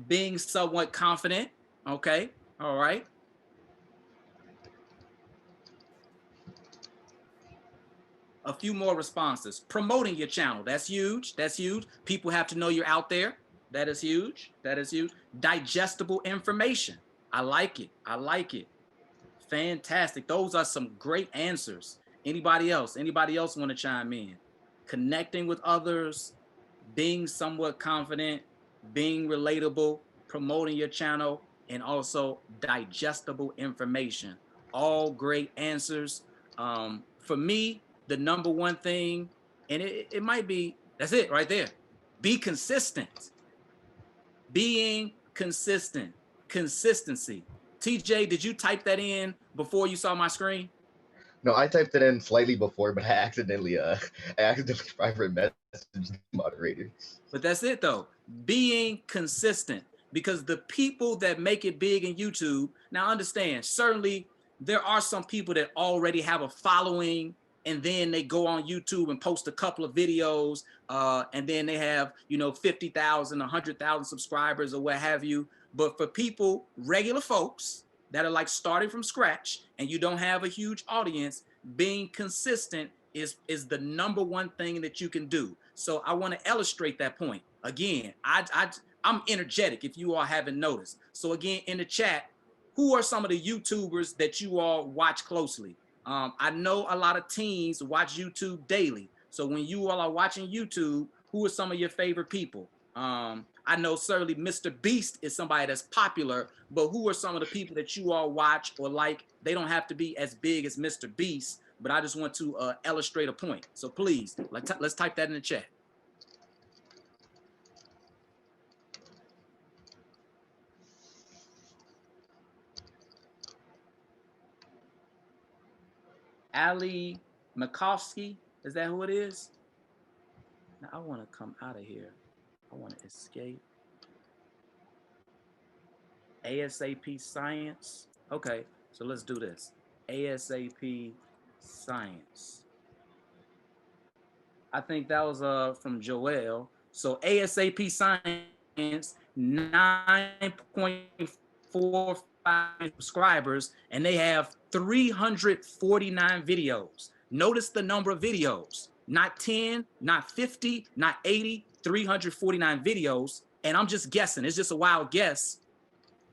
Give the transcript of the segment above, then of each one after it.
being somewhat confident. Okay, all right. A few more responses. Promoting your channel. That's huge. That's huge. People have to know you're out there. That is huge. That is huge. Digestible information. I like it. I like it. Fantastic. Those are some great answers. Anybody else? Anybody else want to chime in? Connecting with others, being somewhat confident, being relatable, promoting your channel, and also digestible information. All great answers. For me, the number one thing, and it might be, that's it right there. Be consistent. Being consistent. Consistency. TJ, did you type that in before you saw my screen? No, I typed it in slightly before, but I accidentally private messaged the moderator. But that's it though. Being consistent, because the people that make it big in YouTube, now understand, certainly there are some people that already have a following and then they go on YouTube and post a couple of videos and then they have, 50,000, 100,000 subscribers or what have you. But for people, regular folks that are like starting from scratch and you don't have a huge audience, being consistent is the number one thing that you can do. So I want to illustrate that point. Again, I'm energetic if you all haven't noticed. So again, in the chat, who are some of the YouTubers that you all watch closely? I know a lot of teens watch YouTube daily. So when you all are watching YouTube, who are some of your favorite people? I know certainly Mr. Beast is somebody that's popular, but who are some of the people that you all watch or like? They don't have to be as big as Mr. Beast, but I just want to illustrate a point. So please, let's type that in the chat. Ali Makovsky, is that who it is? Now I want to come out of here. I want to escape. ASAP Science. Okay, so let's do this. ASAP Science. I think that was from Joel. So ASAP Science, 9.45 subscribers, and they have 349 videos. Notice the number of videos. Not 10, not 50, not 80, 349 videos. And I'm just guessing. It's just a wild guess.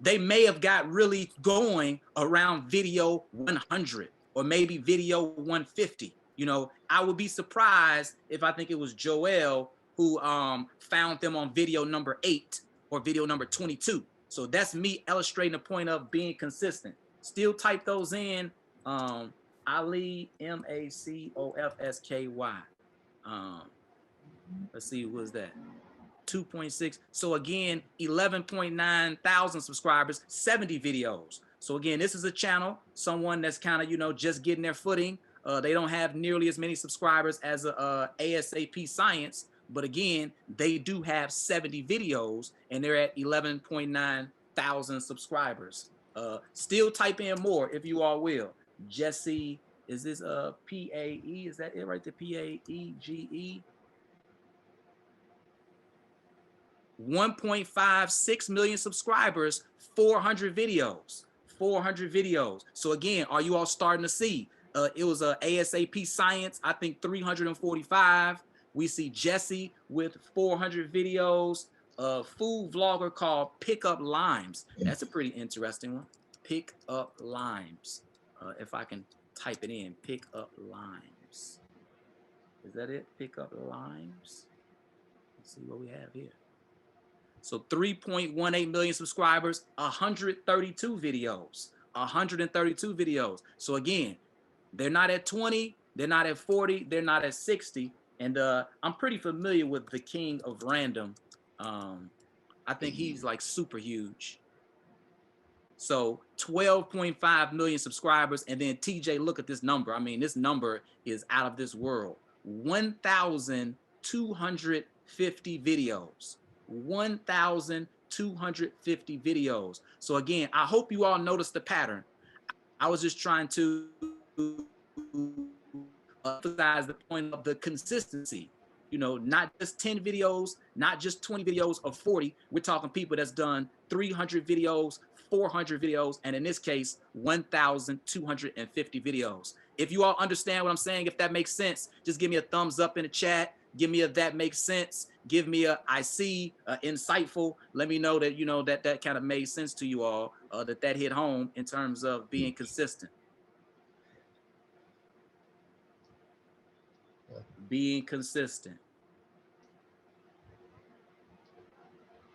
They may have got really going around video 100 or maybe video 150. I would be surprised if I think it was Joel who found them on video number 8 or video number 22. So that's me illustrating the point of being consistent. Still type those in. Ali Macofsky. Let's see, what was that? 2.6. So again, 11.9 thousand subscribers, 70 videos. So again, this is a channel, someone that's kind of, just getting their footing. They don't have nearly as many subscribers as ASAP Science, but again, they do have 70 videos and they're at 11.9 thousand subscribers. Still type in more if you all will. Jesse, is this P-A-E? Is that it right there? P-A-E-G-E? 1.56 million subscribers, 400 videos. 400 videos. So again, are you all starting to see? It was ASAP Science, I think 345. We see Jesse with 400 videos. A food vlogger called Pick Up Limes. That's a pretty interesting one. Pick Up Limes. If I can type it in, Pick Up Limes. Is that it? Pick Up Limes. Let's see what we have here. So 3.18 million subscribers, 132 videos. 132 videos. So again, they're not at 20, they're not at 40, they're not at 60. And I'm pretty familiar with the King of Random. I think he's like super huge. So 12.5 million subscribers. And then TJ, look at this number. I mean, this number is out of this world. 1,250 videos. 1,250 videos. So again, I hope you all noticed the pattern. I was just trying to emphasize the point of the consistency. You know, not just 10 videos, not just 20 videos or 40. We're talking people that's done 300 videos, 400 videos, and in this case, 1,250 videos. If you all understand what I'm saying, if that makes sense, just give me a thumbs up in the chat. Give me a that makes sense. Give me a I see, insightful. Let me know that, you know, that that kind of made sense to you all, that that hit home in terms of being consistent. Being consistent.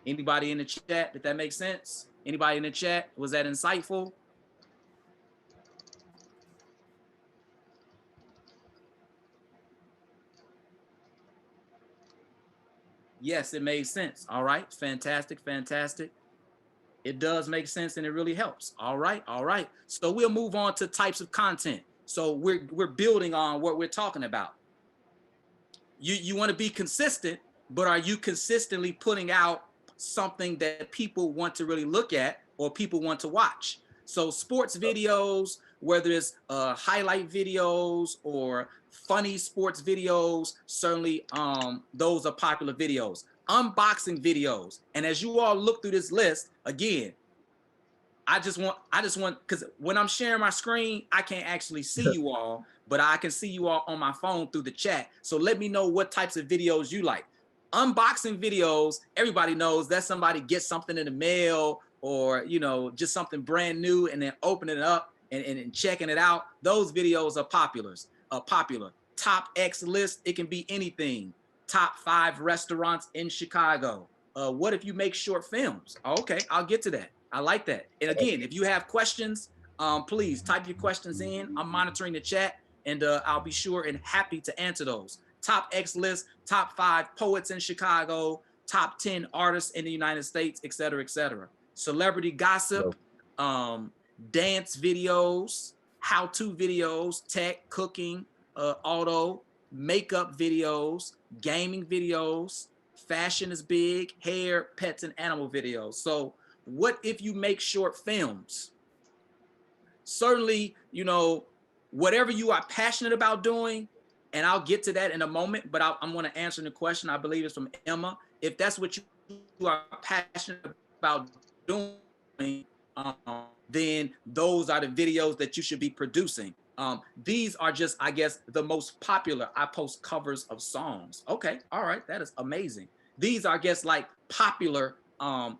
Anybody in the chat, did that make sense? Anybody in the chat, was that insightful? Yes, it made sense. All right, fantastic, fantastic. It does make sense and it really helps. All right, all right. So we'll move on to types of content. So we're building on what we're talking about. You want to be consistent, but are you consistently putting out something that people want to really look at or people want to watch? So sports videos, whether it's highlight videos or funny sports videos, certainly those are popular videos. Unboxing videos. And as you all look through this list, again, I just want, because when I'm sharing my screen, I can't actually see you all, but I can see you all on my phone through the chat. So let me know what types of videos you like. Unboxing videos, everybody knows that somebody gets something in the mail or, you know, just something brand new and then opening it up and checking it out. Those videos are popular. Top X list, it can be anything. Top 5 restaurants in Chicago. What if you make short films? Okay, I'll get to that. I like that. And again, if you have questions, please type your questions in. I'm monitoring the chat and I'll be sure and happy to answer those. Top X list, top 5 poets in Chicago, top 10 artists in the United States, et cetera, et cetera. Celebrity gossip, dance videos, how-to videos, tech, cooking, auto, makeup videos, gaming videos, fashion is big, hair, pets, and animal videos. So what if you make short films? Certainly, you know, whatever you are passionate about doing, and I'll get to that in a moment, but I'm going to answer the question. I believe it's from Emma. If that's what you are passionate about doing, then those are the videos that you should be producing. These are just, I guess, the most popular. I post covers of songs. Okay, all right, that is amazing. These are, I guess, like popular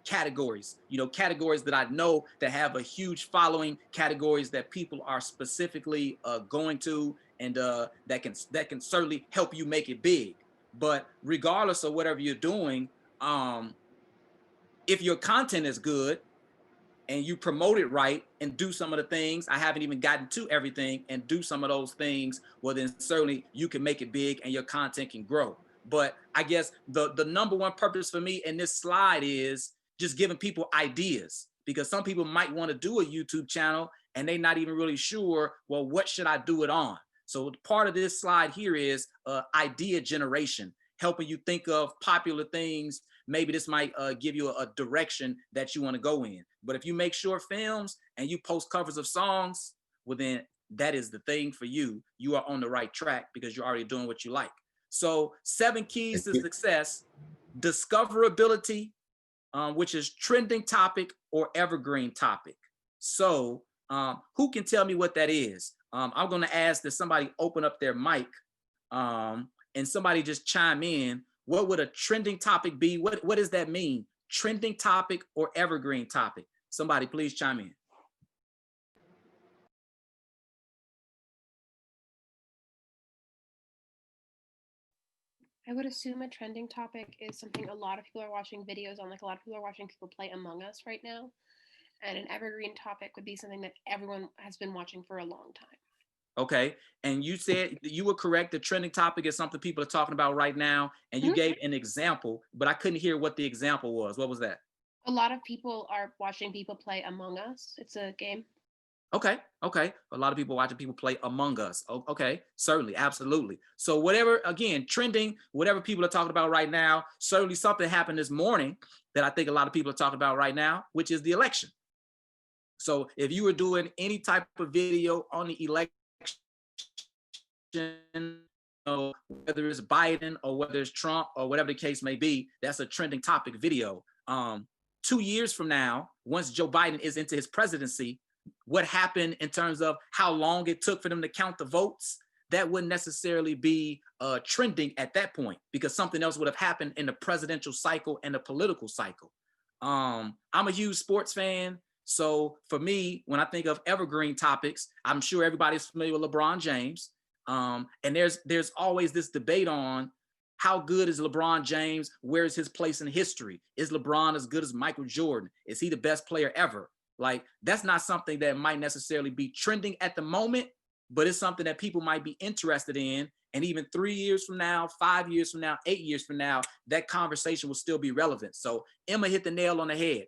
categories, you know, categories that I know that have a huge following, categories that people are specifically going to, and that can certainly help you make it big. But regardless of whatever you're doing, if your content is good and you promote it right and do some of the things, I haven't even gotten to everything, and do some of those things, well, then certainly you can make it big and your content can grow. But I guess the number one purpose for me in this slide is just giving people ideas, because some people might want to do a YouTube channel and they're not even really sure, well, what should I do it on? So part of this slide here is idea generation, helping you think of popular things. Maybe this might give you a direction that you want to go in. But if you make short films and you post covers of songs, well, then that is the thing for you. You are on the right track because you're already doing what you like. So 7 keys to success: discoverability, which is trending topic or evergreen topic. So who can tell me what that is? I'm going to ask that somebody open up their mic and somebody just chime in. What would a trending topic be? What does that mean? Trending topic or evergreen topic? Somebody please chime in. I would assume a trending topic is something a lot of people are watching videos on, like a lot of people are watching people play Among Us right now. And an evergreen topic would be something that everyone has been watching for a long time. Okay, and you said you were correct. The trending topic is something people are talking about right now, and you gave an example, but I couldn't hear what the example was. What was that? A lot of people are watching people play Among Us. It's a game. Okay. A lot of people watching people play Among Us. Okay, certainly, absolutely. So whatever, again, trending, whatever people are talking about right now, certainly something happened this morning that I think a lot of people are talking about right now, which is the election. So if you were doing any type of video on the election, know, whether it's Biden or whether it's Trump or whatever the case may be, that's a trending topic video. 2 years from now, once Joe Biden is into his presidency, what happened in terms of how long it took for them to count the votes, that wouldn't necessarily be trending at that point, because something else would have happened in the presidential cycle and the political cycle. I'm a huge sports fan. So for me, when I think of evergreen topics, I'm sure everybody's familiar with LeBron James. And there's always this debate on how good is LeBron James? Where is his place in history? Is LeBron as good as Michael Jordan? Is he the best player ever? Like, that's not something that might necessarily be trending at the moment, but it's something that people might be interested in. And even 3 years from now, 5 years from now, 8 years from now, that conversation will still be relevant. So Emma hit the nail on the head.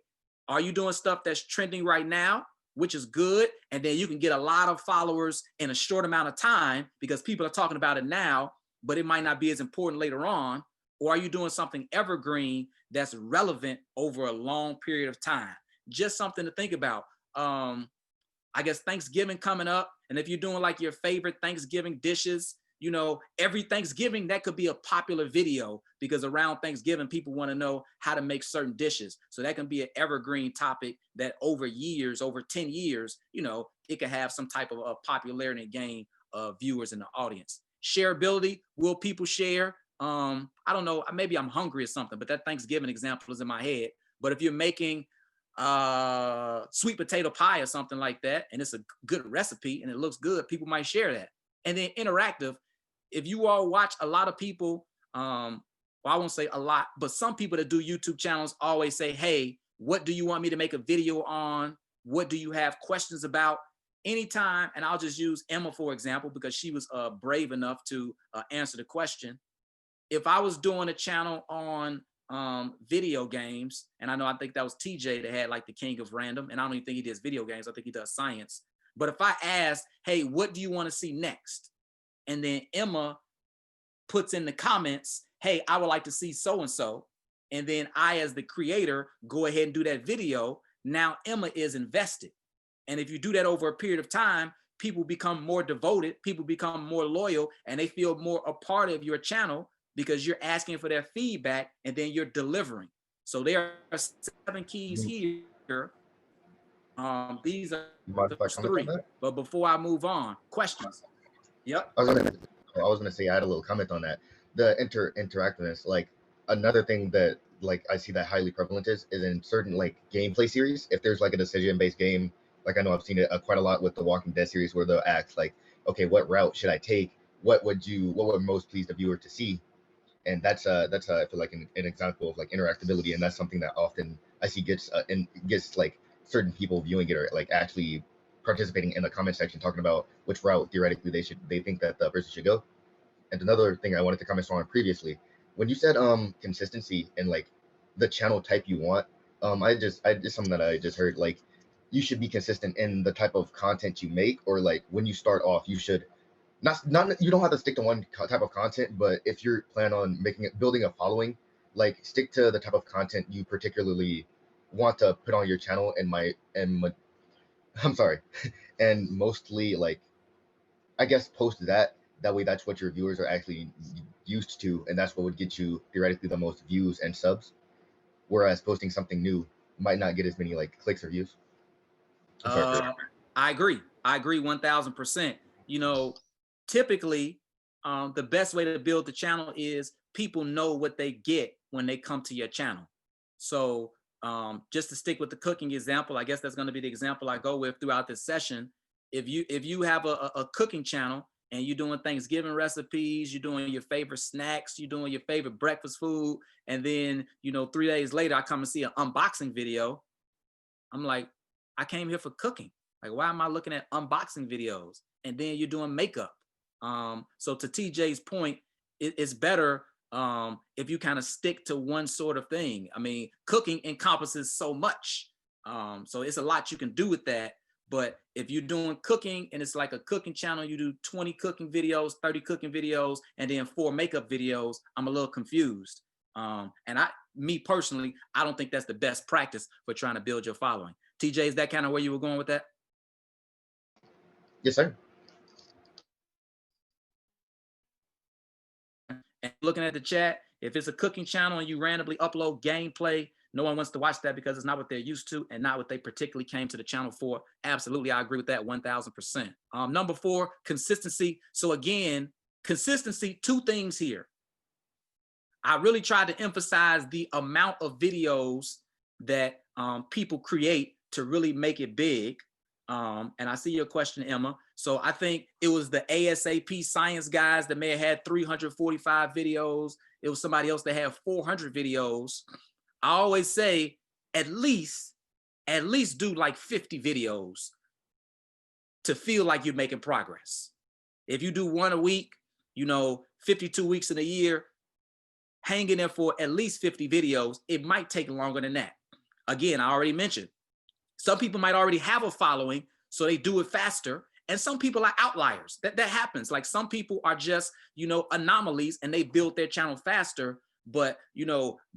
Are you doing stuff that's trending right now, which is good? And then you can get a lot of followers in a short amount of time because people are talking about it now, but it might not be as important later on. Or are you doing something evergreen that's relevant over a long period of time? Just something to think about. I guess Thanksgiving coming up. And if you're doing like your favorite Thanksgiving dishes, you know, every Thanksgiving, that could be a popular video, because around Thanksgiving, people want to know how to make certain dishes. So that can be an evergreen topic that over years, over 10 years, you know, it can have some type of a popularity and gain of viewers in the audience. Shareability, will people share? I don't know, maybe I'm hungry or something, but that Thanksgiving example is in my head. But if you're making sweet potato pie or something like that, and it's a good recipe and it looks good, people might share that. And then interactive, if you all watch, a lot of people, well, I won't say a lot, but some people that do YouTube channels always say, hey, what do you want me to make a video on? What do you have questions about? Anytime, and I'll just use Emma, for example, because she was brave enough to answer the question. If I was doing a channel on video games, and I think that was TJ that had like the king of random, and I don't even think he does video games, I think he does science. But if I asked, hey, what do you want to see next? And then Emma puts in the comments, hey, I would like to see so-and-so. And then I, as the creator, go ahead and do that video. Now Emma is invested. And if you do that over a period of time, people become more devoted, people become more loyal, and they feel more a part of your channel because you're asking for their feedback and then you're delivering. So there are 7 keys here. These are the first 3. But before I move on, questions? Yep. I was gonna say I had a little comment on that. The interactiveness, like another thing that like I see that highly prevalent is in certain like gameplay series. If there's like a decision-based game, like I know I've seen it quite a lot with the Walking Dead series, where they'll ask like, okay, what route should I take? What would most please the viewer to see? And that's I feel like an example of like interactability, and that's something that often I see gets like certain people viewing it or like actually participating in the comment section, talking about which route theoretically they think that the person should go. And another thing I wanted to comment on previously, when you said consistency and like the channel type you want, I just something that I just heard, like you should be consistent in the type of content you make, or like when you start off, you should not you don't have to stick to one type of content, but if you're plan on building a following, like stick to the type of content you particularly want to put on your channel I'm sorry, and mostly like I guess post that way. That's what your viewers are actually used to, and that's what would get you theoretically the most views and subs. Whereas posting something new might not get as many like clicks or views. I agree 1000%. You know, typically the best way to build the channel is people know what they get when they come to your channel. So just to stick with the cooking example, I guess that's going to be the example I go with throughout this session. If you have a cooking channel and you're doing Thanksgiving recipes, you're doing your favorite snacks, you're doing your favorite breakfast food, and then 3 days later I come and see an unboxing video, I'm like, I came here for cooking. Like, why am I looking at unboxing videos? And then you're doing makeup. So to TJ's point, it's better if you kind of stick to one sort of thing. I mean, cooking encompasses so much. So it's a lot you can do with that. But if you're doing cooking and it's like a cooking channel, you do 20 cooking videos, 30 cooking videos, and then 4 makeup videos, I'm a little confused. And me personally, I don't think that's the best practice for trying to build your following. TJ, is that kind of where you were going with that? Yes, sir. And looking at the chat, if it's a cooking channel and you randomly upload gameplay, no one wants to watch that because it's not what they're used to and not what they particularly came to the channel for. Absolutely, I agree with that 1000%. Number 4, consistency. So again, consistency, 2 things here. I really tried to emphasize the amount of videos that people create to really make it big. And I see your question, Emma. So I think it was the ASAP science guys that may have had 345 videos. It was somebody else that had 400 videos. I always say at least do like 50 videos to feel like you're making progress. If you do 1 a week, 52 weeks in a year, hang in there for at least 50 videos. It might take longer than that. Again, I already mentioned, some people might already have a following, so they do it faster. And some people are outliers. That happens. Like some people are just, anomalies and they build their channel faster. But,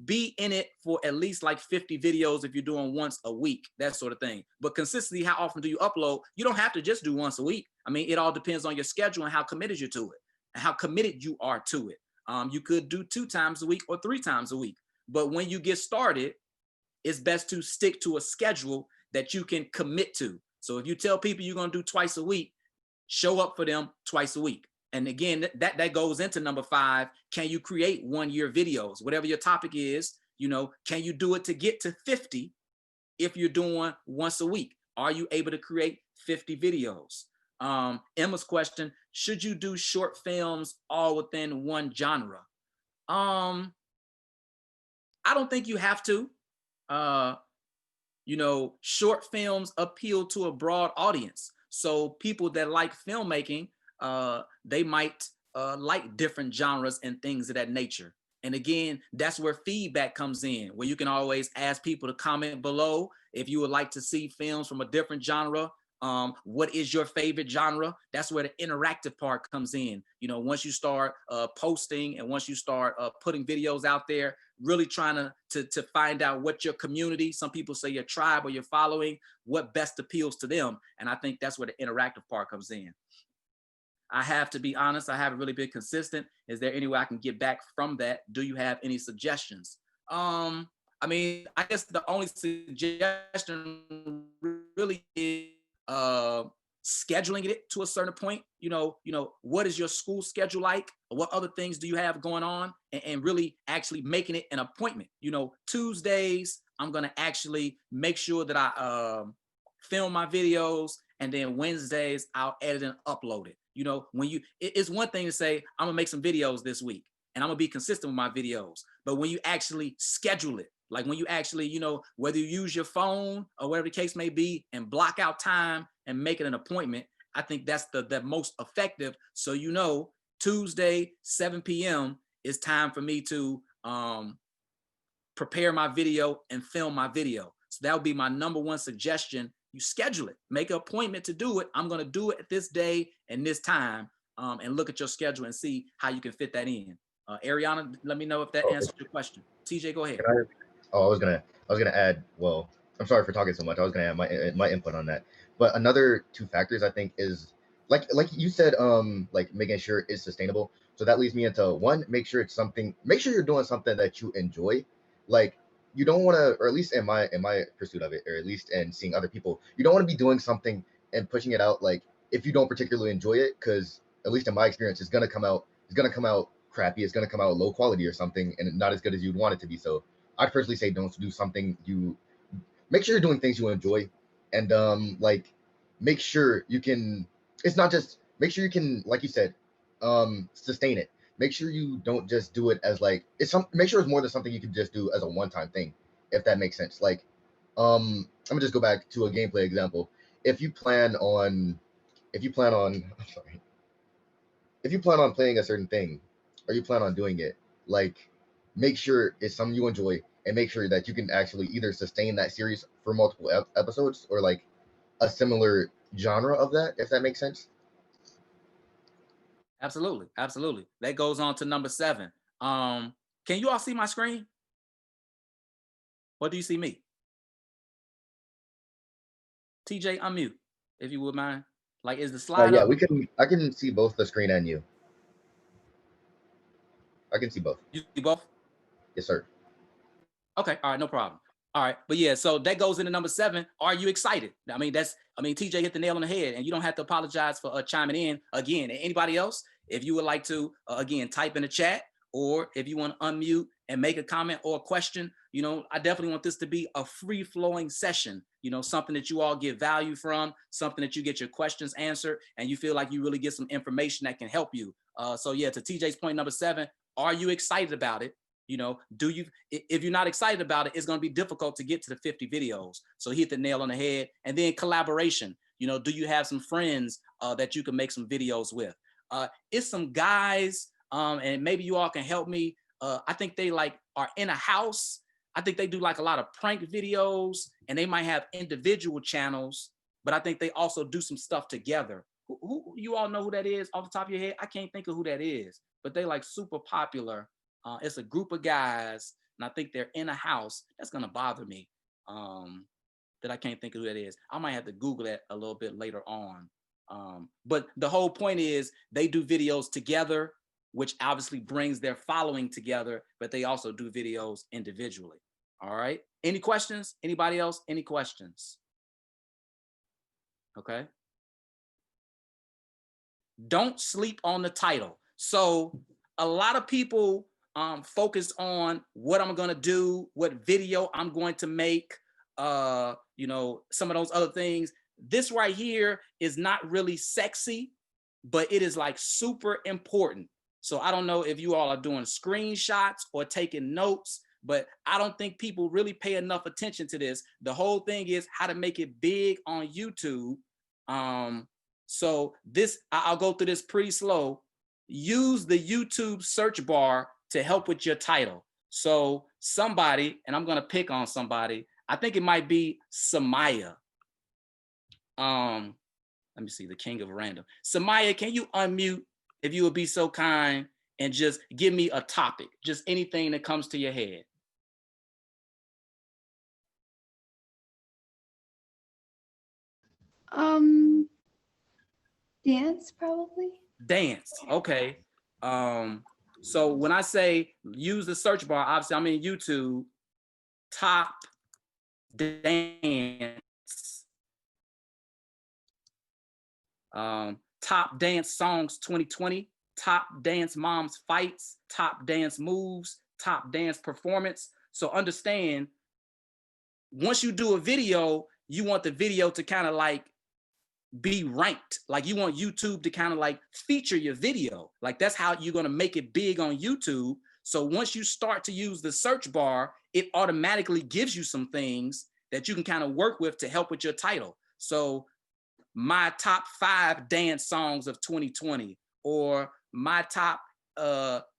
be in it for at least like 50 videos if you're doing once a week, that sort of thing. But consistently, how often do you upload? You don't have to just do once a week. I mean, it all depends on your schedule and how committed you're to it and how committed you are to it. You could do 2 times a week or 3 times a week. But when you get started, it's best to stick to a schedule that you can commit to. So if you tell people you're going to do twice a week, show up for them twice a week. And again, that goes into number 5. Can you create 1-year videos? Whatever your topic is, can you do it to get to 50 if you're doing once a week? Are you able to create 50 videos? Emma's question, should you do short films all within one genre? I don't think you have to. Short films appeal to a broad audience. So people that like filmmaking, they might like different genres and things of that nature. And again, that's where feedback comes in, where you can always ask people to comment below if you would like to see films from a different genre. What is your favorite genre? That's where the interactive part comes in. Once you start posting and once you start putting videos out there, really trying to find out what your community, some people say your tribe or your following, what best appeals to them. And I think that's where the interactive part comes in. I have to be honest, I haven't really been consistent. Is there any way I can get back from that? Do you have any suggestions? I guess the only suggestion really is scheduling it to a certain point. What is your school schedule like? What other things do you have going on? And really actually making it an appointment. Tuesdays, I'm gonna actually make sure that I film my videos, and then Wednesdays I'll edit and upload it. It's one thing to say, I'm gonna make some videos this week and I'm gonna be consistent with my videos. But when you actually schedule it, like when you actually, whether you use your phone or whatever the case may be and block out time and make it an appointment, I think that's the most effective. So, Tuesday, 7 p.m. is time for me to prepare my video and film my video. So that would be my number 1 suggestion. You schedule it, make an appointment to do it. I'm going to do it at this day and this time, and look at your schedule and see how you can fit that in. Ariana, let me know if that answers your question. TJ, go ahead. I was gonna add. Well, I'm sorry for talking so much. I was gonna add my input on that. But another 2 factors I think is like you said, like making sure it's sustainable. So that leads me into 1, make sure you're doing something that you enjoy. Like you don't want to, or at least in my pursuit of it, or at least in seeing other people, you don't want to be doing something and pushing it out like if you don't particularly enjoy it, because at least in my experience, it's gonna come out crappy. It's gonna come out low quality or something, and not as good as you'd want it to be. So I'd personally say don't do something make sure you're doing things you enjoy, and make sure you can. It's not just make sure you can, like you said, sustain it. Make sure you don't just do it as like make sure it's more than something you can just do as a one-time thing, if that makes sense. Like, I'm gonna just go back to a gameplay example. If you plan on I'm sorry. If you plan on playing a certain thing, or you plan on doing it, like make sure it's something you enjoy, and make sure that you can actually either sustain that series for multiple episodes, or like a similar genre of that, if that makes sense. Absolutely. That goes on to number 7. Can you all see my screen? What do you see me? TJ, unmute, if you would mind. Like, is the slide Yeah, up? I can see both the screen and you. I can see both. You see both? Yes, sir. Okay, all right, no problem. All right, but yeah, so that goes into number 7. Are you excited? I mean, TJ hit the nail on the head, and you don't have to apologize for chiming in again. Anybody else, if you would like to, again, type in the chat, or if you want to unmute and make a comment or a question, I definitely want this to be a free-flowing session, something that you all get value from, something that you get your questions answered, and you feel like you really get some information that can help you. So yeah, to TJ's point number 7, are you excited about it? If you're not excited about it, it's going to be difficult to get to the 50 videos. So he hit the nail on the head. And then collaboration, do you have some friends that you can make some videos with? It's some guys, and maybe you all can help me. I think they are in a house. I think they do a lot of prank videos, and they might have individual channels, but I think they also do some stuff together. Who you all know who that is off the top of your head? I can't think of who that is, but they super popular. It's a group of guys, and I think they're in a house. That's gonna bother me that I can't think of who that is. I might have to Google that a little bit later on. But the whole point is they do videos together, which obviously brings their following together, but they also do videos individually. All right. Any questions? Anybody else? Any questions? Okay. Don't sleep on the title. So a lot of people focus on what I'm going to do, what video I'm going to make, some of those other things. This right here is not really sexy, but it is super important. So I don't know if you all are doing screenshots or taking notes, but I don't think people really pay enough attention to this. The whole thing is how to make it big on YouTube. So I'll go through this pretty slow. Use the YouTube search bar to help with your title. So somebody, and I'm gonna pick on somebody, I think it might be Samaya. Let me see, the king of random. Samaya, can you unmute if you would be so kind and just give me a topic, just anything that comes to your head. Dance probably. Dance, okay. So when I say use the search bar, obviously I'm in YouTube, top dance, top dance songs 2020, top dance moms fights, top dance moves, top dance performance. So understand, once you do a video, you want the video to kind of be ranked. You want YouTube to kind of feature your video. That's how you're going to make it big on YouTube. So once you start to use the search bar, it automatically gives you some things that you can kind of work with to help with your title. So my top 5 dance songs of 2020, or my top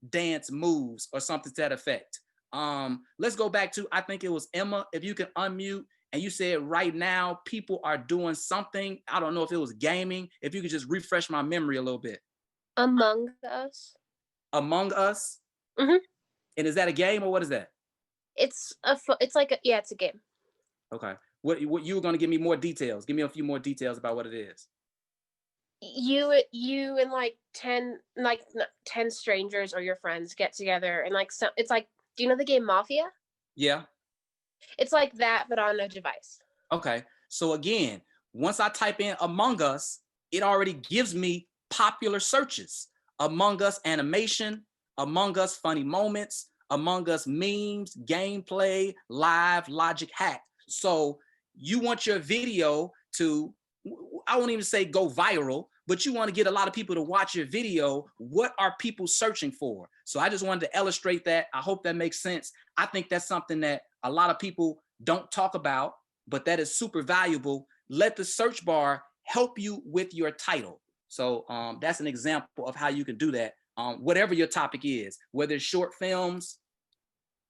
dance moves, or something to that effect. Let's go back to, I think it was Emma, if you can unmute. And you said right now people are doing something. I don't know if it was gaming. If you could just refresh my memory a little bit. Among Us. Among Us? Mm-hmm. And is that a game, or what is that? It's it's a game. Okay. What you were going to give me more details. Give me a few more details about what it is. You and 10 strangers or your friends get together and it's do you know the game Mafia? Yeah. It's like that, but on a device. Okay. So again, once I type in Among Us, it already gives me popular searches. Among Us animation, Among Us funny moments, Among Us memes, gameplay, live, logic hack. So you want your video to, I won't even say go viral, but you want to get a lot of people to watch your video. What are people searching for? So I just wanted to illustrate that. I hope that makes sense. I think that's something that a lot of people don't talk about, but that is super valuable. Let the search bar help you with your title. So that's an example of how you can do that. Whatever your topic is, whether it's short films.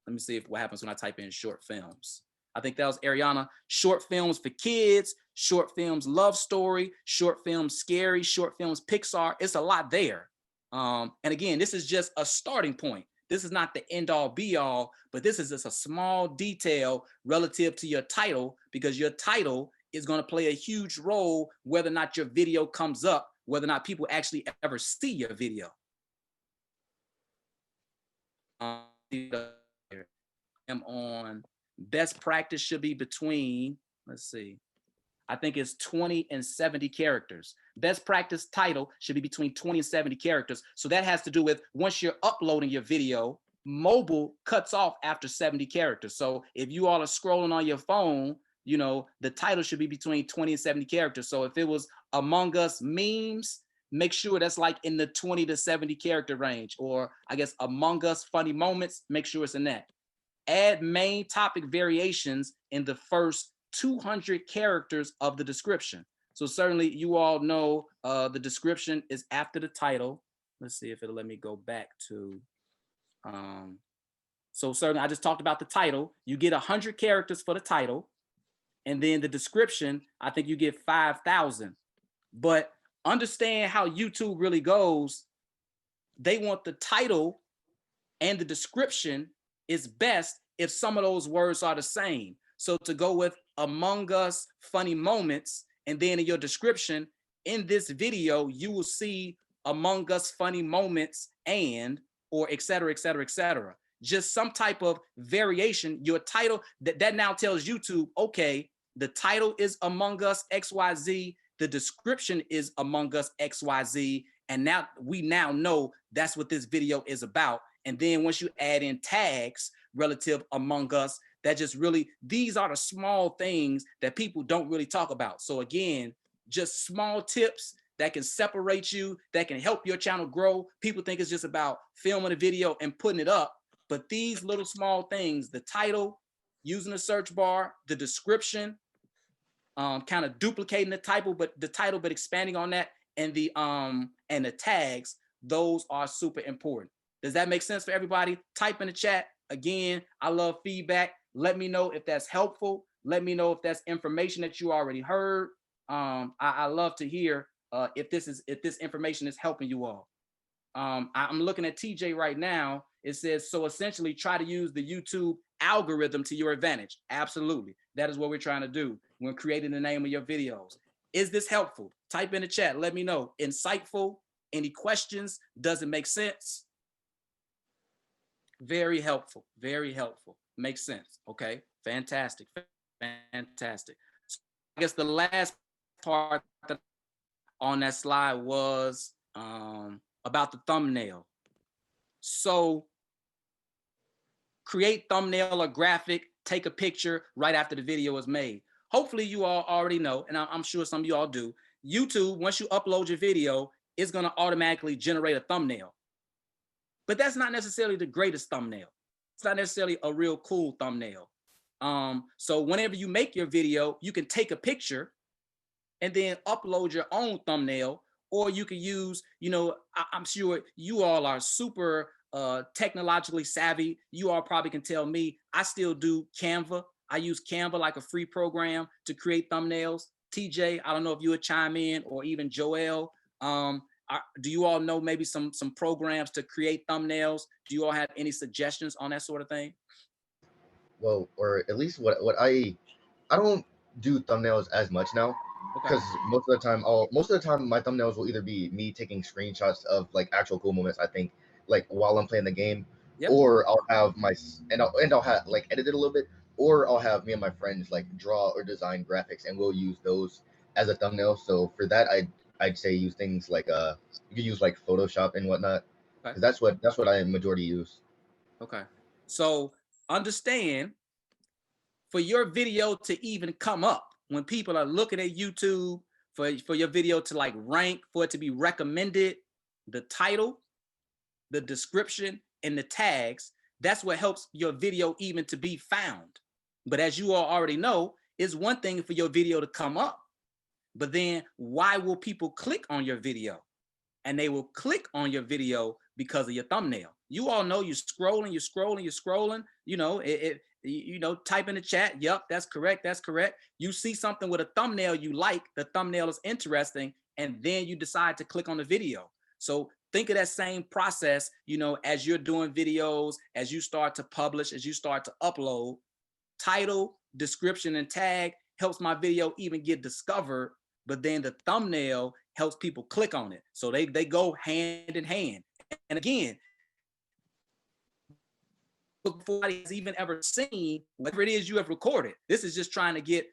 Let me see what happens when I type in short films. I think that was Ariana. Short films for kids, short films love story, short films scary, short films Pixar. It's a lot there. And again, this is just a starting point. This is not the end all be all, but this is just a small detail relative to your title, because your title is going to play a huge role whether or not your video comes up, whether or not people actually ever see your video. I'm on best practice should be between, let's see, I think it's 20 and 70 characters. Best practice title should be between 20 and 70 characters. So that has to do with once you're uploading your video, mobile cuts off after 70 characters. So if you all are scrolling on your phone, you know, the title should be between 20 and 70 characters. So if it was Among Us memes, make sure that's like in the 20 to 70 character range. Or I guess Among Us funny moments, make sure it's in that. Add main topic variations in the first 200 characters of the description. So certainly you all know the description is after the title. Let's see if it'll let me go back to, so certainly I just talked about the title. You get 100 characters for the title. And then the description, I think you get 5,000. But understand how YouTube really goes. They want the title and the description is best if some of those words are the same. So to go with Among Us funny moments, and then in your description, in this video, you will see Among Us funny moments and, or et cetera, et cetera, et cetera. Just some type of variation. Your title, that now tells YouTube, okay, the title is Among Us XYZ, the description is Among Us XYZ, and now we now know that's what this video is about. And then once you add in tags relative Among Us, that just really, these are the small things that people don't really talk about. So again, just small tips that can separate you, that can help your channel grow. People think it's just about filming a video and putting it up, but these little small things, the title, using the search bar, the description, kind of duplicating the title, but expanding on that, and the tags, those are super important. Does that make sense for everybody? Type in the chat. Again, I love feedback. Let me know if that's helpful. Let me know if that's information that you already heard. I love to hear if this information is helping you all. I'm looking at TJ right now. It says, so essentially try to use the YouTube algorithm to your advantage. Absolutely. That is what we're trying to do when creating the name of your videos. Is this helpful? Type in the chat. Let me know. Insightful? Any questions? Does it make sense? Very helpful. Very helpful. Makes sense. Okay. Fantastic. Fantastic. So I guess the last part on that slide was about the thumbnail. So create thumbnail or graphic, take a picture right after the video is made. Hopefully you all already know, and I'm sure some of you all do, YouTube, once you upload your video, it's gonna automatically generate a thumbnail. But that's not necessarily the greatest thumbnail. It's not necessarily a real cool thumbnail. So whenever you make your video, you can take a picture and then upload your own thumbnail, or you can use, I'm sure you all are super technologically savvy. You all probably can tell me, I still do Canva. I use Canva like a free program to create thumbnails. TJ, I don't know if you would chime in, or even Joel. Do you all know maybe some programs to create thumbnails? Do you all have any suggestions on that sort of thing? Well, or at least what I don't do thumbnails as much now, because most of the time my thumbnails will either be me taking screenshots of like actual cool moments, I think, like while I'm playing the game, or I'll have I'll have like edit it a little bit, or I'll have me and my friends like draw or design graphics, and we'll use those as a thumbnail. So for that, I'd say use things like you could use like Photoshop and whatnot, because that's what I majority use. Okay, so understand, for your video to even come up, when people are looking at YouTube, for your video to like rank, for it to be recommended, the title, the description, and the tags, that's what helps your video even to be found. But as you all already know, it's one thing for your video to come up, but then why will people click on your video? And they will click on your video because of your thumbnail. You all know you're scrolling, type in the chat, yep, that's correct, that's correct. You see something with a thumbnail you like, the thumbnail is interesting, and then you decide to click on the video. So think of that same process, as you're doing videos, as you start to publish, as you start to upload, title, description, and tag helps my video even get discovered, but then the thumbnail helps people click on it. So they go hand in hand. And again, before anybody has even ever seen whatever it is you have recorded. This is just trying to get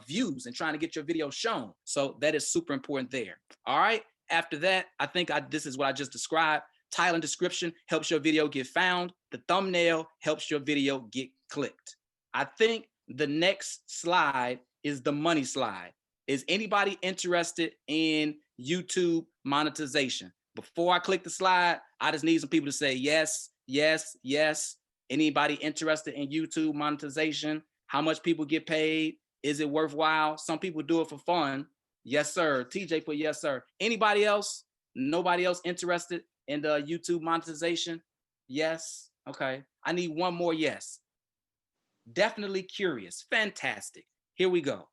views and trying to get your video shown. So that is super important there. All right. After that, I think this is what I just described. Title and description helps your video get found. The thumbnail helps your video get clicked. I think the next slide is the money slide. Is anybody interested in YouTube monetization? Before I click the slide, I just need some people to say yes, yes, yes. Anybody interested in YouTube monetization? How much people get paid? Is it worthwhile? Some people do it for fun. Yes, sir. TJ put yes, sir. Anybody else? Nobody else interested in the YouTube monetization? Yes. Okay. I need one more yes. Definitely curious. Fantastic. Here we go.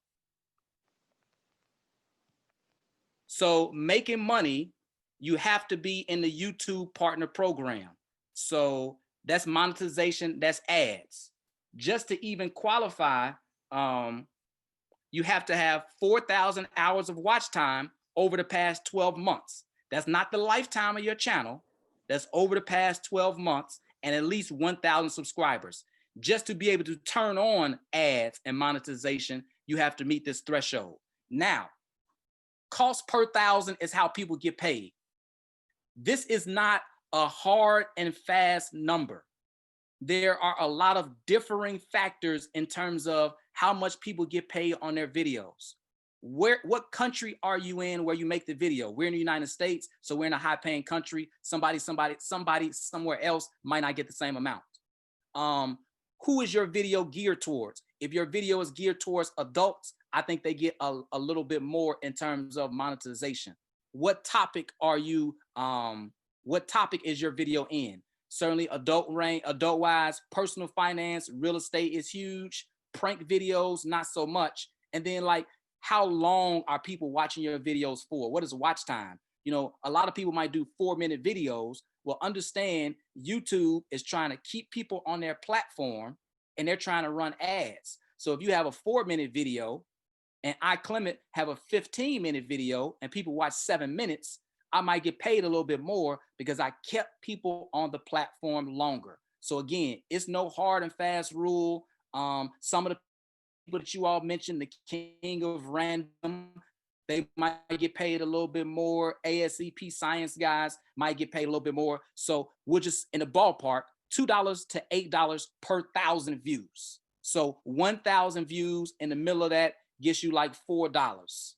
So making money, you have to be in the YouTube partner program. So that's monetization, that's ads. Just to even qualify, you have to have 4,000 hours of watch time over the past 12 months. That's not the lifetime of your channel. That's over the past 12 months and at least 1,000 subscribers. Just to be able to turn on ads and monetization, you have to meet this threshold. Now, cost per thousand is how people get paid. This is not a hard and fast number. There are a lot of differing factors in terms of how much people get paid on their videos. What country are you in where you make the video? We're in the United States, so we're in a high-paying country. Somebody somewhere else might not get the same amount. Who is your video geared towards? If your video is geared towards adults, I think they get a little bit more in terms of monetization. What topic are you, what topic is your video in? Certainly adult-wise, personal finance, real estate is huge. Prank videos, not so much. And then like, how long are people watching your videos for? What is watch time? You know, a lot of people might do 4-minute videos. Well, understand YouTube is trying to keep people on their platform and they're trying to run ads. So if you have a 4-minute video and I, Clement, have a 15-minute video and people watch 7 minutes, I might get paid a little bit more because I kept people on the platform longer. So again, it's no hard and fast rule. Some of the people that you all mentioned, the king of random, they might get paid a little bit more. ASCP science guys might get paid a little bit more. So we're just in the ballpark, $2 to $8 per 1,000 views. So 1,000 views in the middle of that gets you like $4.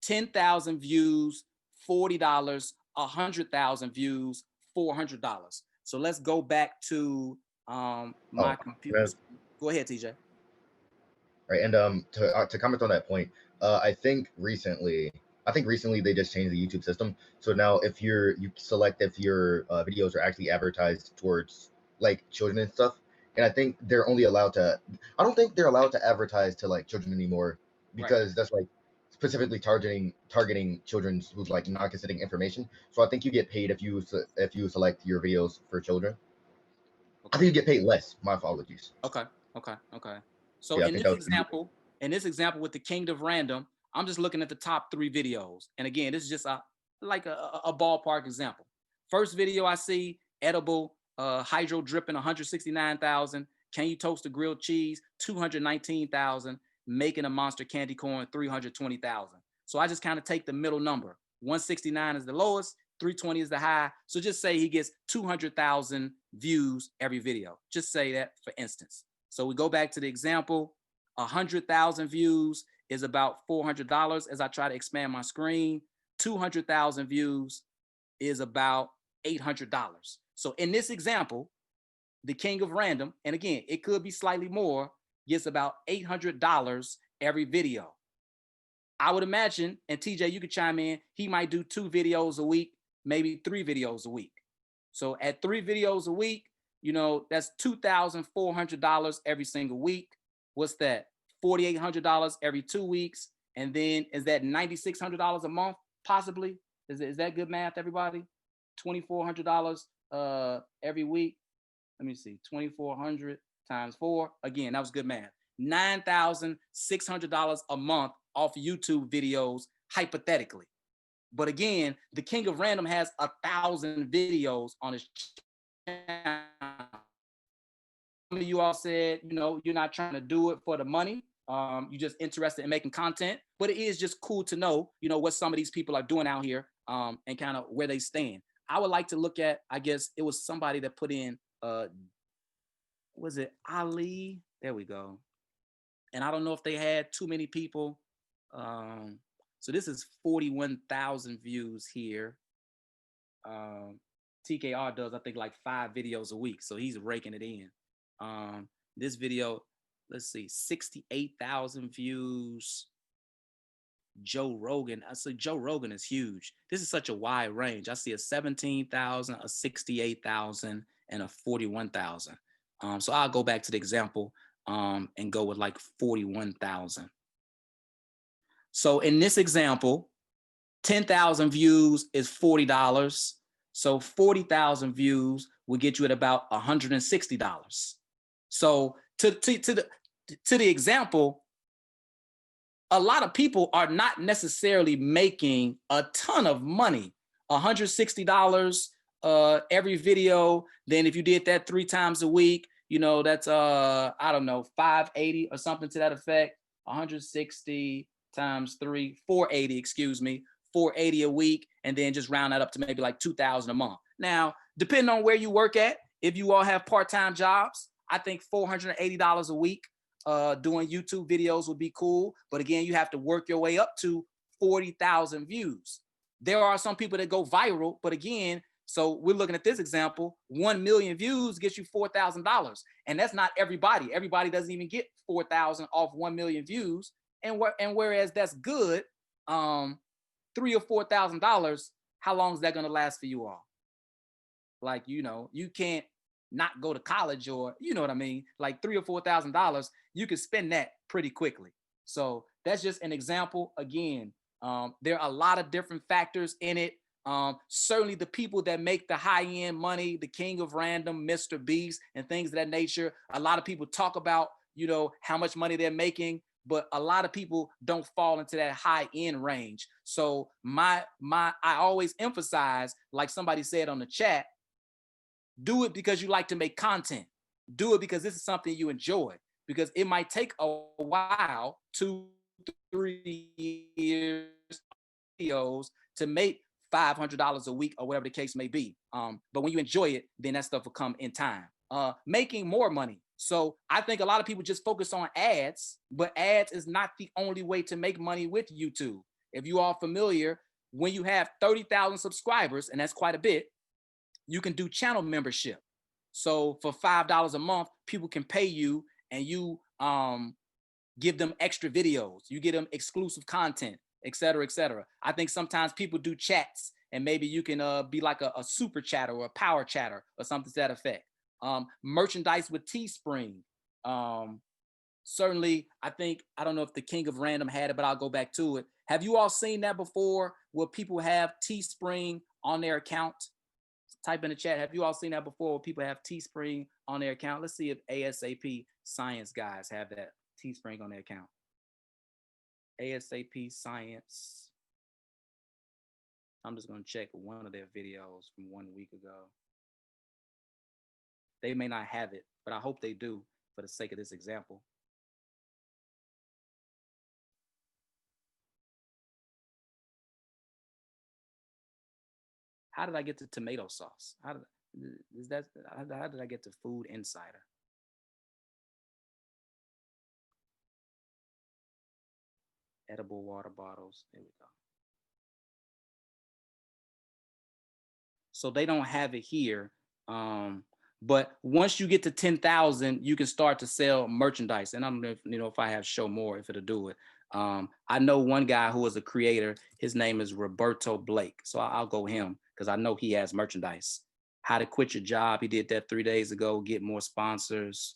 10,000 views, $40. 100,000 views, $400. So let's go back to my computer. Go ahead, TJ. Right, and to comment on that point, I think recently they just changed the YouTube system. So now if you select if your videos are actually advertised towards like children and stuff, and I think they're only allowed to. I don't think they're allowed to advertise to like children anymore because that's like specifically targeting children who's like not considering information. So I think you get paid if you select your videos for children. Okay. I think you get paid less. My apologies. Okay. So yeah, in this example with the King of Random, I'm just looking at the top 3 videos. And again, this is just a ballpark example. First video I see, edible hydro dripping, 169,000. Can you toast a grilled cheese? 219,000. Making a monster candy corn, 320,000. So I just kind of take the middle number. 169 is the lowest, 320 is the high. So just say he gets 200,000 views every video. Just say that for instance. So we go back to the example, 100,000 views is about $400 as I try to expand my screen. 200,000 views is about $800. So in this example, the King of Random, and again, it could be slightly more, gets about $800 every video. I would imagine, and TJ, you could chime in, he might do 2 videos a week, maybe 3 videos a week. So at 3 videos a week, you know, that's $2,400 every single week. What's that? $4,800 every 2 weeks. And then is that $9,600 a month, possibly? Is that good math, everybody? $2,400 every week. Let me see, 2,400 times 4. Again, that was good math. $9,600 a month off YouTube videos, hypothetically. But again, the King of Random has 1,000 videos on his channel. of you all said, you know, you're not trying to do it for the money. You're just interested in making content, but it is just cool to know, you know, what some of these people are doing out here, and kind of where they stand. I would like to look at, I guess it was somebody that put in, was it Ali? There we go. And I don't know if they had too many people. So this is 41,000 views here. TKR does, I think, like 5 videos a week. So he's raking it in. This video, let's see, 68,000 views. Joe Rogan, I say Joe Rogan is huge. This is such a wide range. I see a 17,000, a 68,000, and a 41,000. So I'll go back to the example and go with like 41,000. So in this example, 10,000 views is $40. So 40,000 views will get you at about $160. So to the example, a lot of people are not necessarily making a ton of money. $160 every video. Then if you did that 3 times a week, you know, that's I don't know, 580 or something to that effect. 160 times 3, 480, excuse me, 480 a week, and then just round that up to maybe like 2,000 a month. Now, depending on where you work at, if you all have part-time jobs, I think $480 a week doing YouTube videos would be cool. But again, you have to work your way up to 40,000 views. There are some people that go viral, but again, so we're looking at this example, 1 million views gets you $4,000. And that's not everybody. Everybody doesn't even get 4,000 off 1 million views. And whereas that's good, $3,000 or $4,000, how long is that going to last for you all? Like, you know, you can't not go to college, or, you know what I mean? Like $3,000 or $4,000, you can spend that pretty quickly. So that's just an example. Again, there are a lot of different factors in it. Certainly the people that make the high-end money, the king of random, Mr. Beast, and things of that nature, a lot of people talk about, you know, how much money they're making, but a lot of people don't fall into that high-end range. So I always emphasize, like somebody said on the chat, do it because you like to make content. Do it because this is something you enjoy, because it might take a while, 2-3 years videos to make $500 a week or whatever the case may be. But when you enjoy it, then that stuff will come in time. Making more money. So I think a lot of people just focus on ads, but ads is not the only way to make money with YouTube. If you are familiar, when you have 30,000 subscribers, and that's quite a bit, you can do channel membership. So for $5 a month, people can pay you, and you give them extra videos. You get them exclusive content, et cetera, et cetera. I think sometimes people do chats, and maybe you can be like a super chatter or a power chatter or something to that effect. Merchandise with Teespring. Certainly, I don't know if the King of Random had it, but I'll go back to it. Have you all seen that before, where people have Teespring on their account? Type in the chat. Have you all seen that before, where people have Teespring on their account? Let's see if ASAP Science guys have that Teespring on their account. ASAP Science. I'm just going to check one of their videos from 1 week ago. They may not have it, but I hope they do for the sake of this example. How did I get to tomato sauce? How did I get to Food Insider? Edible water bottles. There we go. So they don't have it here. But once you get to 10,000, you can start to sell merchandise. And I don't know if, if I have show more, if it'll do it. I know one guy who is a creator. His name is Roberto Blake. So I'll go him, because I know he has merchandise. How to quit your job. He did that 3 days ago. Get more sponsors.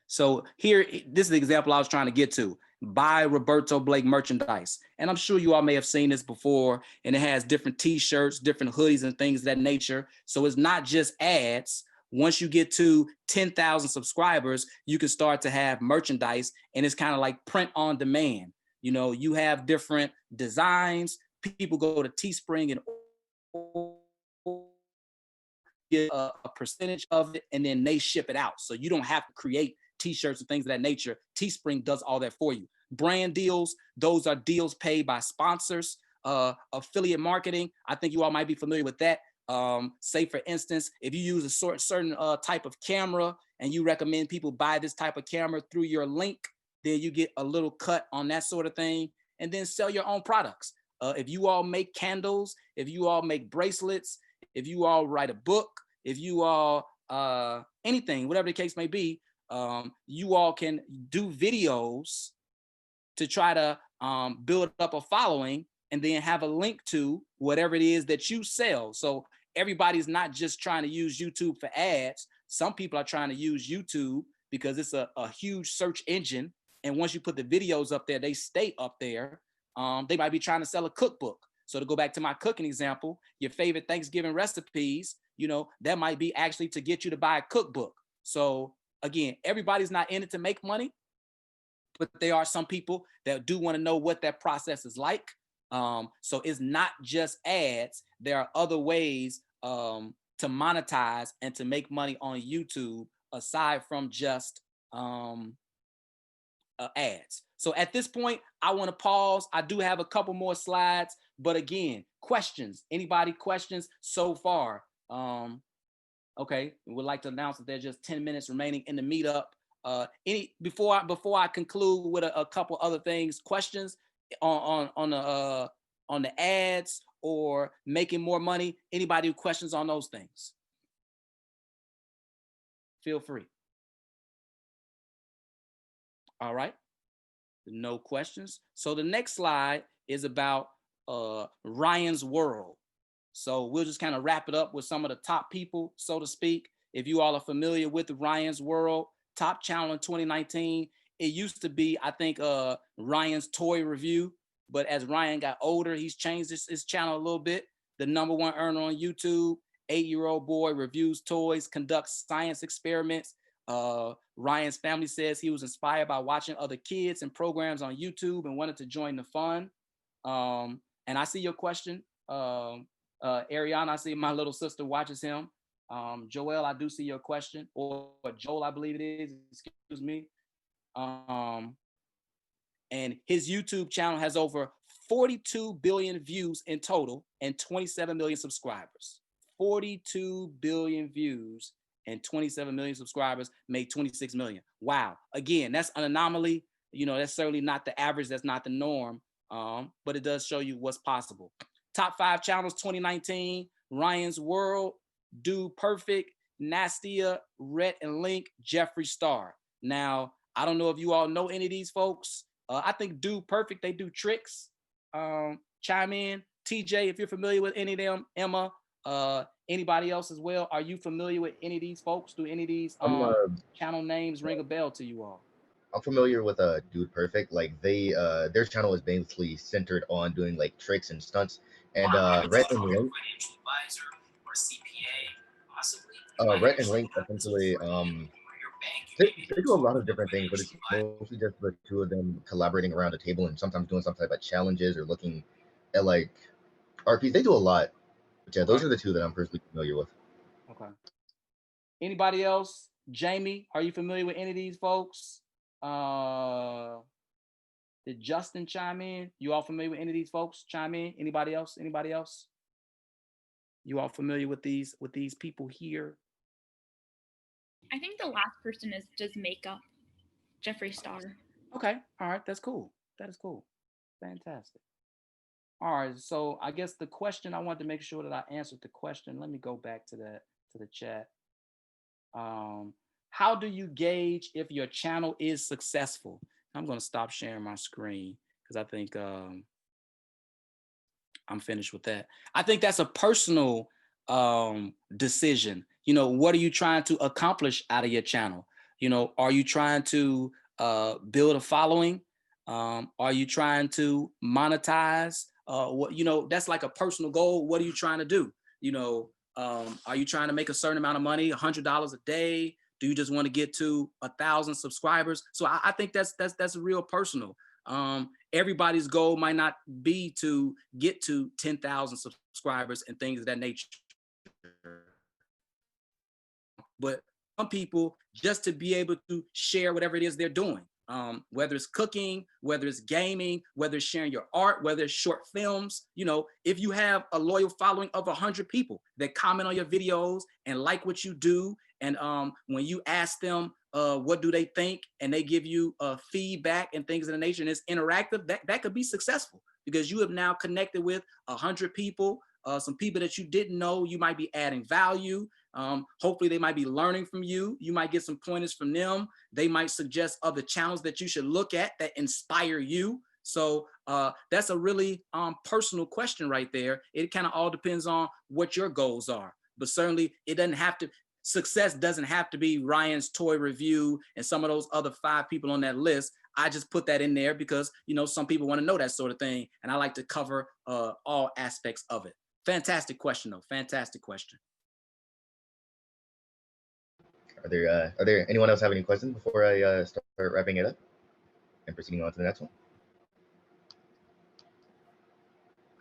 So here, this is the example I was trying to get to. Buy Roberto Blake merchandise. And I'm sure you all may have seen this before, and it has different t-shirts, different hoodies and things of that nature. So it's not just ads. Once you get to 10,000 subscribers, you can start to have merchandise, and it's kind of like print on demand. You have different designs. People go to Teespring and get a percentage of it, and then they ship it out. So you don't have to create t-shirts and things of that nature. Teespring does all that for you. Brand deals, those are deals paid by sponsors. Affiliate marketing, I think you all might be familiar with that. Say for instance, if you use a certain type of camera and you recommend people buy this type of camera through your link, then you get a little cut on that sort of thing, and then sell your own products. If you all make candles, if you all make bracelets, if you all write a book, if you all anything, whatever the case may be, you all can do videos to try to build up a following, and then have a link to whatever it is that you sell. So everybody's not just trying to use YouTube for ads. Some people are trying to use YouTube because it's a huge search engine. And once you put the videos up there, they stay up there. They might be trying to sell a cookbook. So to go back to my cooking example, your favorite Thanksgiving recipes, you know, that might be actually to get you to buy a cookbook. So again, everybody's not in it to make money, but there are some people that do want to know what that process is like. So it's not just ads. There are other ways to monetize and to make money on YouTube aside from just ads. So at this point, I want to pause. I do have a couple more slides, but again, questions. Anybody questions so far? Okay, we'd like to announce that there's just 10 minutes remaining in the meetup. Before I conclude with a couple other things, questions on the ads or making more money? Anybody who questions on those things? Feel free. All right, no questions. So the next slide is about Ryan's World. So we'll just kind of wrap it up with some of the top people, so to speak. If you all are familiar with Ryan's World, top channel in 2019. It used to be, I think, Ryan's Toy Review, but as Ryan got older, he's changed his channel a little bit. The #1 earner on YouTube, 8-year-old boy reviews toys, conducts science experiments. Ryan's family says he was inspired by watching other kids and programs on YouTube and wanted to join the fun. And I see your question. Ariana, I see my little sister watches him. Joel, I do see your question, or Joel, I believe it is, excuse me. And his YouTube channel has over 42 billion views in total and 27 million subscribers. 42 billion views and 27 million subscribers, made 26 million. Wow. Again, that's an anomaly. You know, that's certainly not the average. That's not the norm. But it does show you what's possible. Top 5 channels 2019, Ryan's World, Dude Perfect, Nastia, Rhett and Link, Jeffree Star. Now, I don't know if you all know any of these folks. I think Dude Perfect, they do tricks. Chime in. TJ, if you're familiar with any of them. Emma, anybody else as well. Are you familiar with any of these folks? Do any of these channel names ring a bell to you all? I'm familiar with Dude Perfect. Like their channel is basically centered on doing like tricks and stunts. And Rhett and Link. Rhett and Link essentially they do a lot of different things, but it's mostly just the two of them collaborating around a table and sometimes doing some type of challenges or looking at like RPs. They do a lot. But yeah, those are the two that I'm personally familiar with. Okay. Anybody else? Jamie, are you familiar with any of these folks? Did Justin chime in? You all familiar with any of these folks? Chime in. Anybody else? Anybody else? You all familiar with these people here? I think the last person does makeup. Jeffree Star. Okay. All right. That's cool. That is cool. Fantastic. All right. So I guess the question, I wanted to make sure that I answered the question. Let me go back to the chat. How do you gauge if your channel is successful? I'm going to stop sharing my screen because I think I'm finished with that. I think that's a personal decision. You know, what are you trying to accomplish out of your channel? You know, are you trying to build a following? Are you trying to monetize? What, you know, that's like a personal goal. What are you trying to do? You know, are you trying to make a certain amount of money, $100 a day? Do you just want to get to 1,000 subscribers? So I think that's real personal. Everybody's goal might not be to get to 10,000 subscribers and things of that nature. but some people just to be able to share whatever it is they're doing. Whether it's cooking, whether it's gaming, whether it's sharing your art, whether it's short films, if you have a loyal following of 100 people that comment on your videos and like what you do, and when you ask them what do they think, and they give you feedback and things of the nature, and it's interactive, that could be successful because you have now connected with 100 people, some people that you didn't know. You might be adding value. Hopefully they might be learning from you. You might get some pointers from them. They might suggest other channels that you should look at that inspire you. So that's a really personal question right there. It kind of all depends on what your goals are, but certainly it doesn't have to, success doesn't have to be Ryan's toy review and some of those other 5 people on that list. I just put that in there because, some people want to know that sort of thing. And I like to cover all aspects of it. Fantastic question though. Fantastic question. Are there anyone else have any questions before I start wrapping it up and proceeding on to the next one?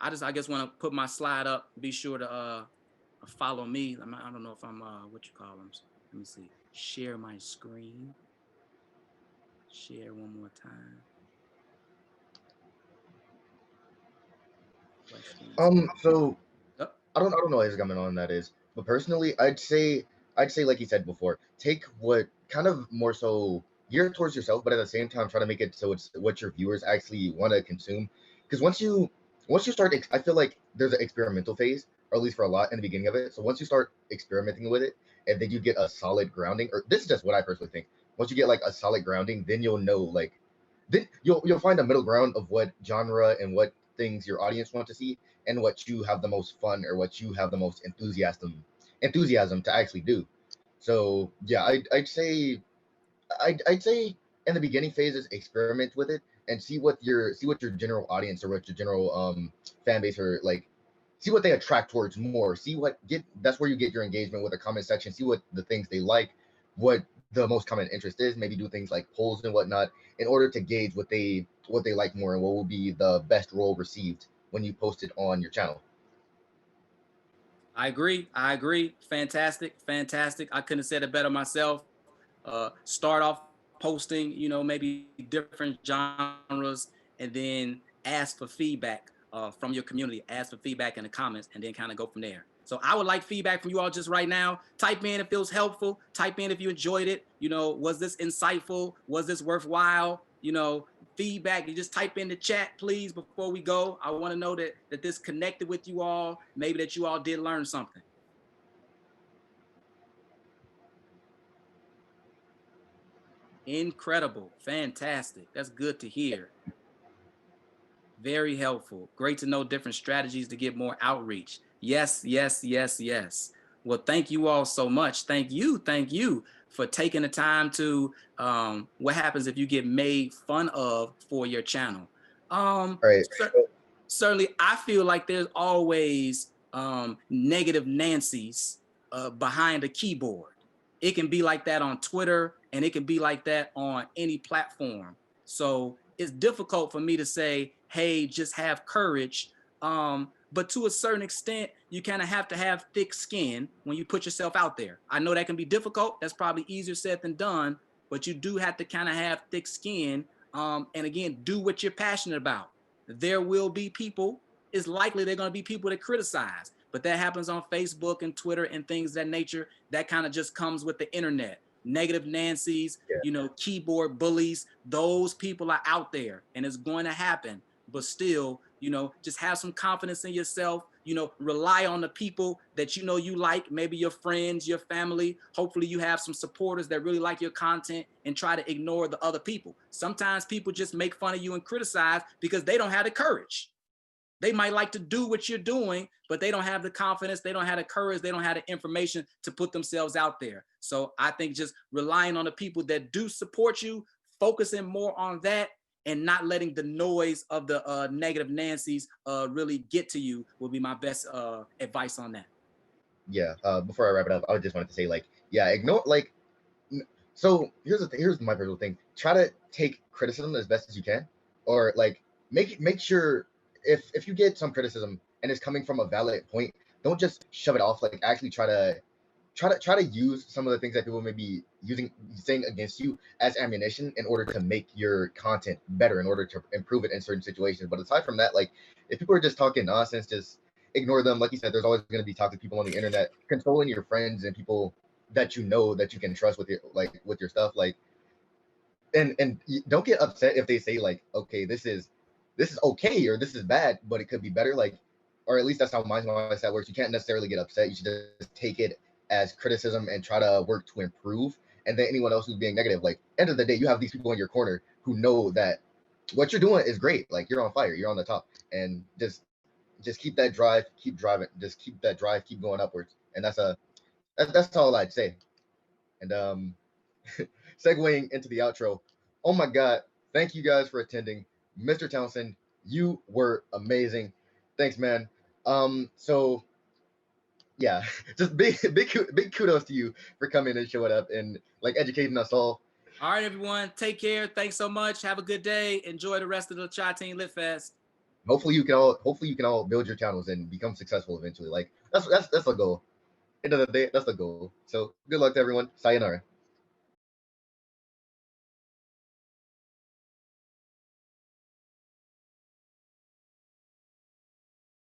I guess want to put my slide up. Be sure to follow me. I don't know if I'm what you call them. Let me see. Share my screen. Share one more time. Questions. So I don't know how coming on that is, but personally, I'd say like you said before, take what kind of more so gear towards yourself, but at the same time try to make it so it's what your viewers actually want to consume. Because once you start, I feel like there's an experimental phase, or at least for a lot in the beginning of it. So once you start experimenting with it, and then you get a solid grounding, or this is just what I personally think. Once you get like a solid grounding, then you'll know then you'll find a middle ground of what genre and what things your audience want to see, and what you have the most fun or what you have the most enthusiasm to actually do. So yeah, I'd say in the beginning phases, experiment with it and see what your general audience or what your general fan base are like. See what they attract towards more. That's where you get your engagement with the comment section. See what the things they like, what the most common interest is. Maybe do things like polls and whatnot in order to gauge what they like more and what will be the best role received when you post it on your channel. I agree. Fantastic. I couldn't have said it better myself. Start off posting, maybe different genres, and then ask for feedback from your community. Ask for feedback in the comments, and then kind of go from there. So I would like feedback from you all just right now. Type in if it was helpful. Type in if you enjoyed it. Was this insightful? Was this worthwhile? Feedback. You just type in the chat, please, before we go. I want to know that this connected with you all. Maybe that you all did learn something. Incredible. Fantastic. That's good to hear. Very helpful. Great to know different strategies to get more outreach. Yes. Well, thank you all so much. Thank you for taking the time to what happens if you get made fun of for your channel. Right. Certainly, I feel like there's always negative Nancy's behind a keyboard. It can be like that on Twitter, and it can be like that on any platform. So it's difficult for me to say, hey, just have courage. But to a certain extent, you kind of have to have thick skin when you put yourself out there. I know that can be difficult. That's probably easier said than done, but you do have to kind of have thick skin. And again, do what you're passionate about. There will be people, it's likely they're going to be people that criticize, but that happens on Facebook and Twitter and things of that nature. That kind of just comes with the internet. Negative Nancy's, keyboard bullies, those people are out there, and it's going to happen. But still, just have some confidence in yourself, rely on the people that you like, maybe your friends, your family. Hopefully you have some supporters that really like your content, and try to ignore the other people. Sometimes people just make fun of you and criticize because they don't have the courage. They might like to do what you're doing, but they don't have the confidence, they don't have the courage, they don't have the information to put themselves out there. So I think just relying on the people that do support you, focusing more on that, and not letting the noise of the negative Nancy's really get to you will be my best advice on that. Yeah. Before I wrap it up, I just wanted to say, ignore So here's my personal thing. Try to take criticism as best as you can, or make sure if you get some criticism and it's coming from a valid point, don't just shove it off. Actually try to try to use some of the things that people may be saying against you as ammunition in order to make your content better, in order to improve it in certain situations. But aside from that, like, if people are just talking nonsense, just ignore them. Like you said, there's always going to be toxic people on the internet controlling your friends and people that you know that you can trust with your stuff. Like, and don't get upset if they say like, okay, this is okay or this is bad, but it could be better. Like, or at least that's how my mindset works. You can't necessarily get upset. You should just take it as criticism and try to work to improve. And then anyone else who's being negative, like, end of the day, you have these people in your corner who know that what you're doing is great. Like, you're on fire, you're on the top, and just keep that drive, keep driving, just keep that drive, keep going upwards. And that's all I'd say. And segueing into the outro. Oh my God. Thank you guys for attending. Mr. Townsend, you were amazing. Thanks, man. So yeah, just big kudos to you for coming and showing up and like educating us all. All right, everyone. Take care. Thanks so much. Have a good day. Enjoy the rest of the ChiTeen Lit Fest. Hopefully you can all build your channels and become successful eventually. Like that's the goal. End of the day, that's the goal. So good luck to everyone. Sayonara.